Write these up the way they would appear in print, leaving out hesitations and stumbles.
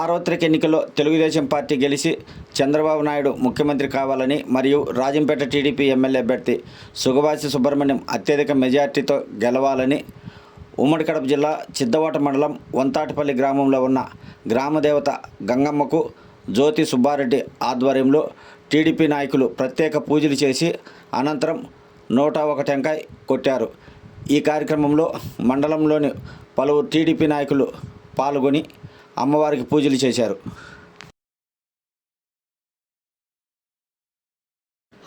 సార్వత్రిక ఎన్నికల్లో తెలుగుదేశం పార్టీ గెలిచి చంద్రబాబు నాయుడు ముఖ్యమంత్రి కావాలని మరియు రాజంపేట టీడీపీ ఎమ్మెల్యే అభ్యర్థి సుగవాసి సుబ్రహ్మణ్యం అత్యధిక మెజార్టీతో గెలవాలని ఉమ్మడి కడప జిల్లా చిద్దవాట మండలం వంతాటిపల్లి గ్రామంలో ఉన్న గ్రామదేవత గంగమ్మకు జ్యోతి సుబ్బారెడ్డి ఆధ్వర్యంలో టీడీపీ నాయకులు ప్రత్యేక పూజలు చేసి అనంతరం 101 టెంకాయ కొట్టారు. ఈ కార్యక్రమంలో మండలంలోని పలువురు టీడీపీ నాయకులు పాల్గొని అమ్మవారికి పూజలు చేశారు.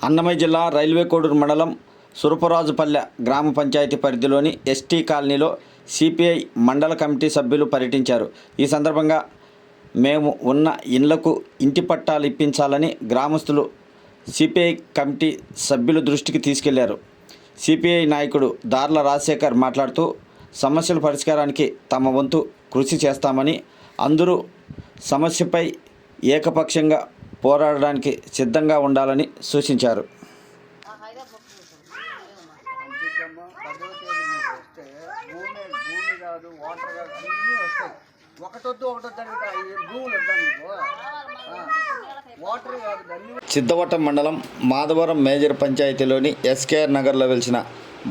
అన్నమయ్య జిల్లా రైల్వే కోడూరు మండలం సురపురాజుపల్లె గ్రామ పంచాయతీ పరిధిలోని ఎస్టీ కాలనీలో సిపిఐ మండల కమిటీ సభ్యులు పర్యటించారు. ఈ సందర్భంగా మేము ఉన్న ఇండ్లకు ఇంటి పట్టాలు ఇప్పించాలని గ్రామస్తులు సిపిఐ కమిటీ సభ్యుల దృష్టికి తీసుకెళ్లారు. సిపిఐ నాయకుడు దార్ల రాజశేఖర్ మాట్లాడుతూ సమస్యల పరిష్కారానికి తమ వంతు కృషి చేస్తామని, అందరూ సమస్యపై ఏకపక్షంగా పోరాడడానికి సిద్ధంగా ఉండాలని సూచించారు. చిద్దవటం మండలం మాధవరం మేజర్ పంచాయతీలోని ఎస్కేఆర్ నగర్లో వెలిసిన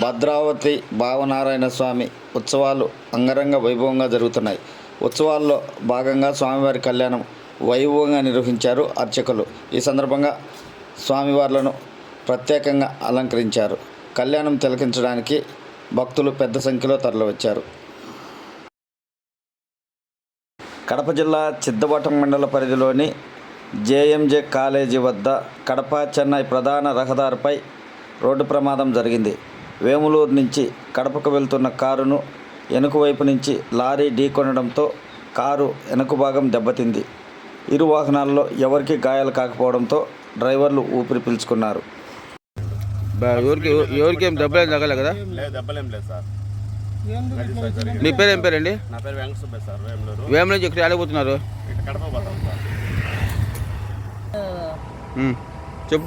భద్రావతి భావనారాయణ స్వామి ఉత్సవాలు అంగరంగ వైభవంగా జరుగుతున్నాయి. ఉత్సవాల్లో భాగంగా స్వామివారి కళ్యాణం వైభవంగా నిర్వహించారు అర్చకులు. ఈ సందర్భంగా స్వామివార్లను ప్రత్యేకంగా అలంకరించారు. కళ్యాణం తిలకించడానికి భక్తులు పెద్ద సంఖ్యలో తరలివచ్చారు. కడప జిల్లా చిద్దవటం మండల పరిధిలోని జేఎంజే కాలేజీ వద్ద కడప చెన్నై ప్రధాన రహదారిపై రోడ్డు ప్రమాదం జరిగింది. వేములూరు నుంచి కడపకు వెళ్తున్న కారును వెనుక వైపు నుంచి లారీ ఢీకొనడంతో కారు వెనుక భాగం దెబ్బతింది. ఇరు వాహనాల్లో ఎవరికీ గాయాలు కాకపోవడంతో డ్రైవర్లు ఊపిరి పీల్చుకున్నారు. ఎవరికేం దెబ్బలేం తగలే కదా? దెబ్బలేం లేదు సార్. నీ పేరు ఏం పేరండి? నా పేరు వెంకట సుబ్బయ్య సార్. వేముల నుంచి ఎక్కడ ఆడిపోతున్నారు? కడప పోతాం సార్. చెప్పు.